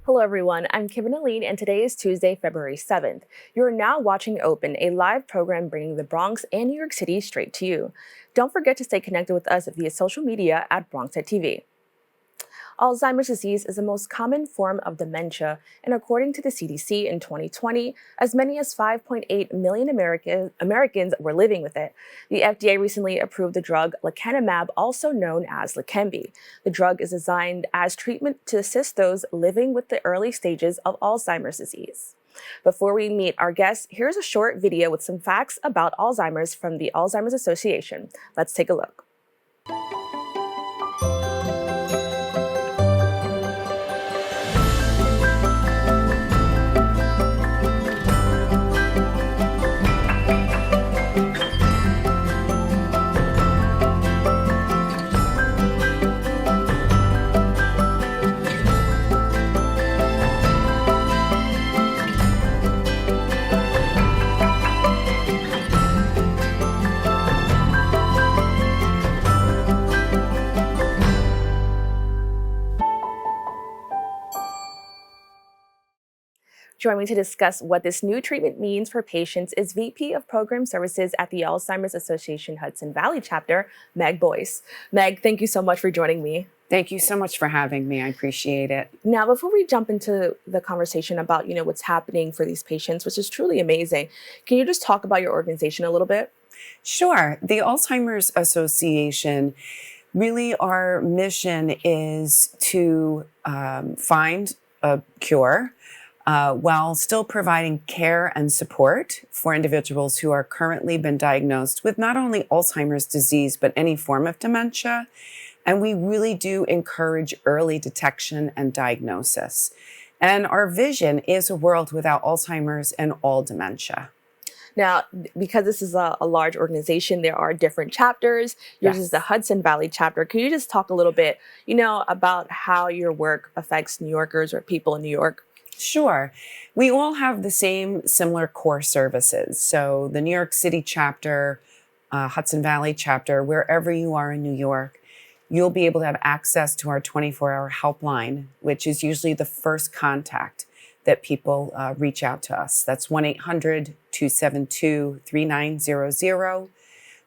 Hello everyone, I'm Kibin Alleyne and today is Tuesday, February 7th. You are now watching Open, a live program bringing the Bronx and New York City straight to you. Don't forget to stay connected with us via social media at BronxTV. Alzheimer's disease is the most common form of dementia, and according to the CDC in 2020, as many as 5.8 million Americans were living with it. The FDA recently approved the drug lecanemab, also known as Leqembi. The drug is designed as treatment to assist those living with the early stages of Alzheimer's disease. Before we meet our guests, here's a short video with some facts about Alzheimer's from the Alzheimer's Association. Let's take a look. Joining me to discuss what this new treatment means for patients is VP of Program Services at the Alzheimer's Association Hudson Valley chapter, Meg Boyce. Meg, thank you so much for joining me. Thank you so much for having me. I appreciate it. Now, before we jump into the conversation about, what's happening for these patients, which is truly amazing, can you just talk about your organization a little bit? Sure. The Alzheimer's Association, really our mission is to find a cure while still providing care and support for individuals who are currently been diagnosed with not only Alzheimer's disease, but any form of dementia. And we really do encourage early detection and diagnosis. And our vision is a world without Alzheimer's and all dementia. Now, because this is a large organization, there are different chapters. Yours is the Hudson Valley chapter. Can you just talk a little bit, about how your work affects New Yorkers or people in New York? Sure. We all have the same similar core services. So the New York City chapter, Hudson Valley chapter, wherever you are in New York, you'll be able to have access to our 24-hour helpline, which is usually the first contact that people reach out to us. That's 1-800-272-3900.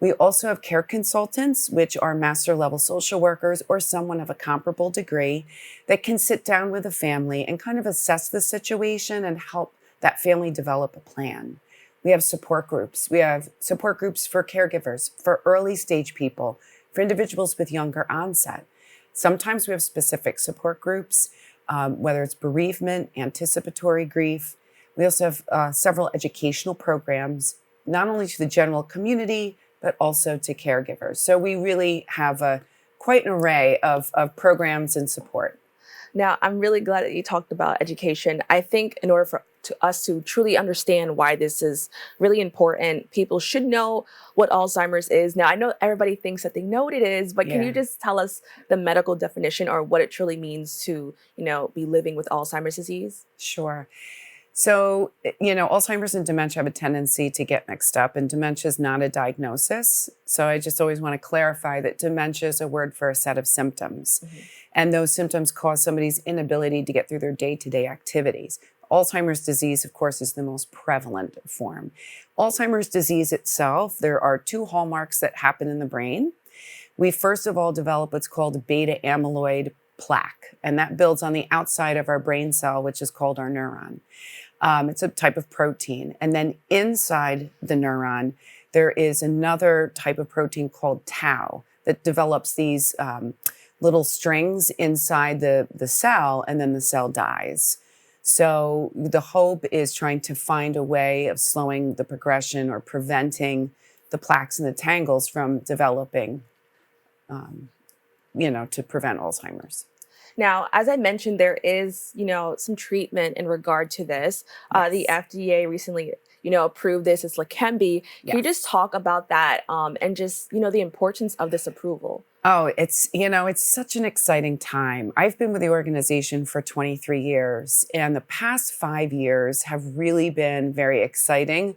We also have care consultants, which are master level social workers or someone of a comparable degree that can sit down with a family and kind of assess the situation and help that family develop a plan. We have support groups. We have support groups for caregivers, for early stage people, for individuals with younger onset. Sometimes we have specific support groups, whether it's bereavement, anticipatory grief. We also have several educational programs, not only to the general community, but also to caregivers. So we really have quite an array of programs and support. Now, I'm really glad that you talked about education. I think in order for us to truly understand why this is really important, people should know what Alzheimer's is. Now, I know everybody thinks that they know what it is, but can you just tell us the medical definition or what it truly means to, be living with Alzheimer's disease? Sure. So, Alzheimer's and dementia have a tendency to get mixed up, and dementia is not a diagnosis. So I just always want to clarify that dementia is a word for a set of symptoms. Mm-hmm. And those symptoms cause somebody's inability to get through their day-to-day activities. Alzheimer's disease, of course, is the most prevalent form. Alzheimer's disease itself, there are two hallmarks that happen in the brain. We first of all develop what's called beta amyloid plaque, and that builds on the outside of our brain cell, which is called our neuron. It's a type of protein. And then inside the neuron, there is another type of protein called tau that develops these little strings inside the cell, and then the cell dies. So the hope is trying to find a way of slowing the progression or preventing the plaques and the tangles from developing, to prevent Alzheimer's. Now, as I mentioned, there is, some treatment in regard to this. Yes. The FDA recently, approved this as Leqembi. Can you just talk about that and just, the importance of this approval? Oh, it's such an exciting time. I've been with the organization for 23 years, and the past 5 years have really been very exciting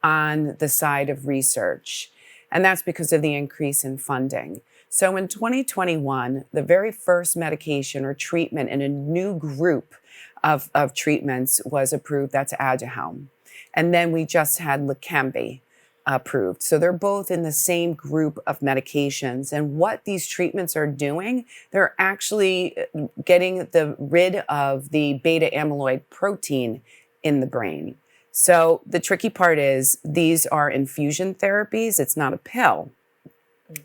on the side of research. And that's because of the increase in funding. So in 2021, the very first medication or treatment in a new group of treatments was approved. That's Aduhelm. And then we just had Leqembi approved. So they're both in the same group of medications. And what these treatments are doing, they're actually getting rid of the beta amyloid protein in the brain. So the tricky part is these are infusion therapies. It's not a pill.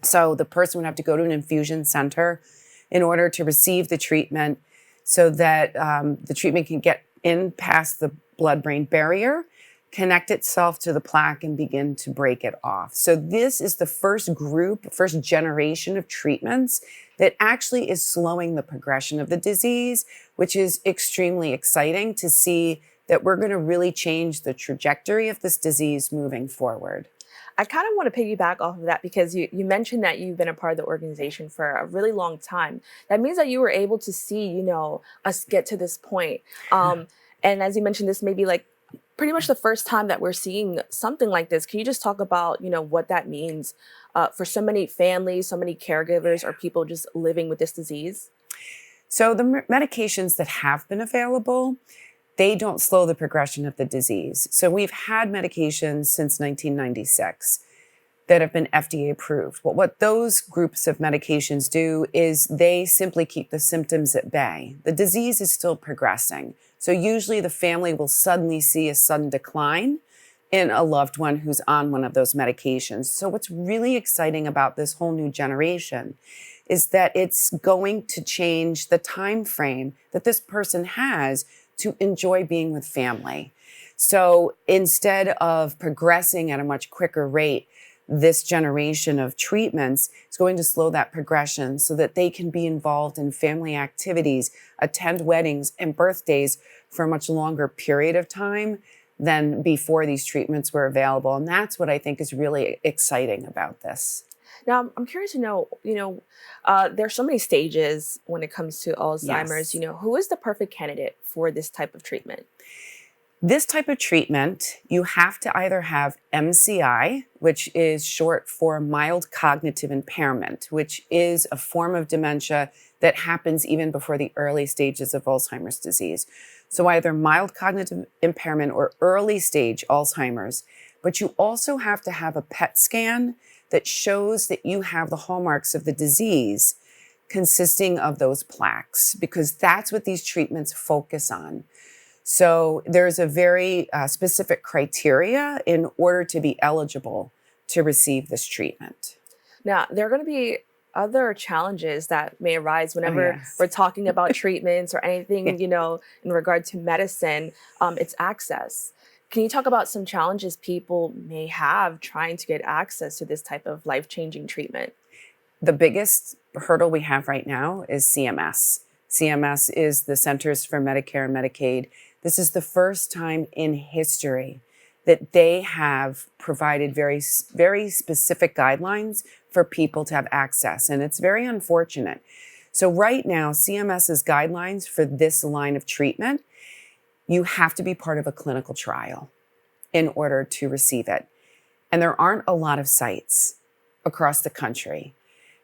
So the person would have to go to an infusion center in order to receive the treatment so that the treatment can get in past the blood-brain barrier, connect itself to the plaque, and begin to break it off. So this is the first generation of treatments that actually is slowing the progression of the disease, which is extremely exciting to see that we're going to really change the trajectory of this disease moving forward. I kind of want to piggyback off of that because you mentioned that you've been a part of the organization for a really long time. That means that you were able to see, us get to this point. And as you mentioned, this may be like pretty much the first time that we're seeing something like this. Can you just talk about, what that means for so many families, so many caregivers, or people just living with this disease? So the medications that have been available, they don't slow the progression of the disease. So we've had medications since 1996 that have been FDA approved. But what those groups of medications do is they simply keep the symptoms at bay. The disease is still progressing. So usually the family will suddenly see a sudden decline in a loved one who's on one of those medications. So what's really exciting about this whole new generation is that it's going to change the time frame that this person has to enjoy being with family. So instead of progressing at a much quicker rate, this generation of treatments is going to slow that progression so that they can be involved in family activities, attend weddings and birthdays for a much longer period of time than before these treatments were available. And that's what I think is really exciting about this. Now, I'm curious to know, there's so many stages when it comes to Alzheimer's. Yes. Who is the perfect candidate for this type of treatment? This type of treatment, you have to either have MCI, which is short for mild cognitive impairment, which is a form of dementia that happens even before the early stages of Alzheimer's disease. So either mild cognitive impairment or early stage Alzheimer's, but you also have to have a PET scan that shows that you have the hallmarks of the disease consisting of those plaques, because that's what these treatments focus on. So there's a very specific criteria in order to be eligible to receive this treatment. Now, there are going to be other challenges that may arise whenever we're talking about treatments or anything, in regard to medicine. It's access. Can you talk about some challenges people may have trying to get access to this type of life-changing treatment? The biggest hurdle we have right now is CMS. CMS is the Centers for Medicare and Medicaid. This is the first time in history that they have provided very, very specific guidelines for people to have access, and it's very unfortunate. So right now, CMS's guidelines for this line of treatment, you have to be part of a clinical trial in order to receive it. And there aren't a lot of sites across the country.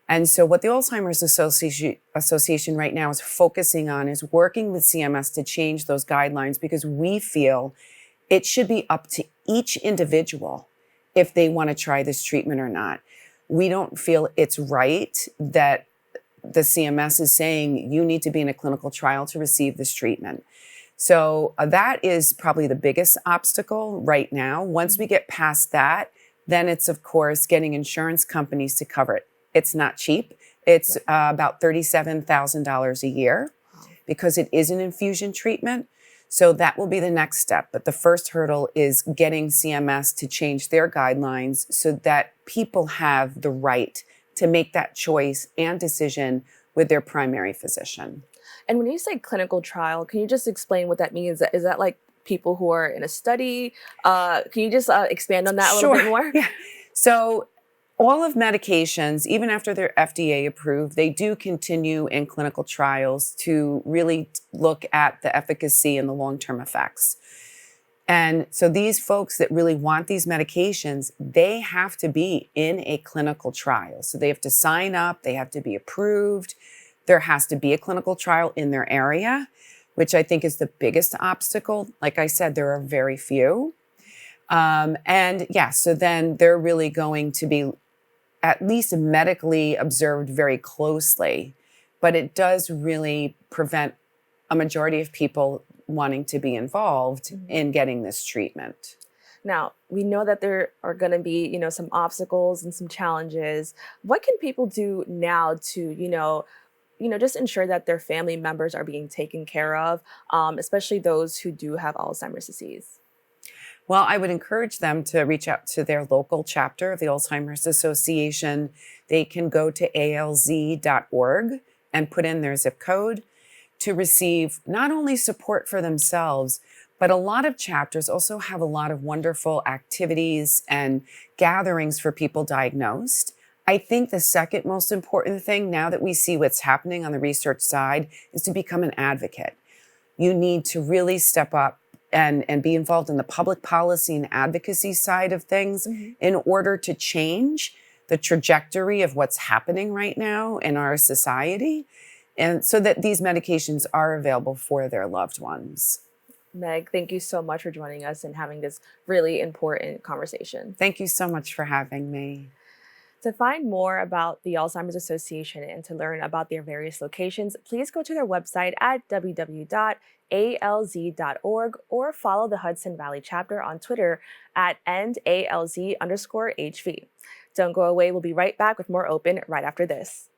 And so what the Alzheimer's Association right now is focusing on is working with CMS to change those guidelines, because we feel it should be up to each individual if they want to try this treatment or not. We don't feel it's right that the CMS is saying you need to be in a clinical trial to receive this treatment. So that is probably the biggest obstacle right now. Once we get past that, then it's, of course, getting insurance companies to cover it. It's not cheap. It's about $37,000 a year because it is an infusion treatment. So that will be the next step. But the first hurdle is getting CMS to change their guidelines so that people have the right to make that choice and decision with their primary physician. And when you say clinical trial, can you just explain what that means? Is that like people who are in a study? Can you just expand on that a little bit more? Yeah. So all of medications, even after they're FDA approved, they do continue in clinical trials to really look at the efficacy and the long-term effects. And so these folks that really want these medications, they have to be in a clinical trial. So they have to sign up, they have to be approved. There has to be a clinical trial in their area, which I think is the biggest obstacle. Like I said, there are very few. So then they're really going to be at least medically observed very closely. But it does really prevent a majority of people wanting to be involved in getting this treatment. Now, we know that there are going to be, some obstacles and some challenges. What can people do now to, just ensure that their family members are being taken care of, especially those who do have Alzheimer's disease? Well, I would encourage them to reach out to their local chapter of the Alzheimer's Association. They can go to alz.org and put in their zip code to receive not only support for themselves, but a lot of chapters also have a lot of wonderful activities and gatherings for people diagnosed. I think the second most important thing, now that we see what's happening on the research side, is to become an advocate. You need to really step up and be involved in the public policy and advocacy side of things in order to change the trajectory of what's happening right now in our society, and so that these medications are available for their loved ones. Meg, thank you so much for joining us and having this really important conversation. Thank you so much for having me. To find more about the Alzheimer's Association and to learn about their various locations, please go to their website at www.alz.org or follow the Hudson Valley chapter on Twitter at @ALZ_HV. Don't go away. We'll be right back with more Open right after this.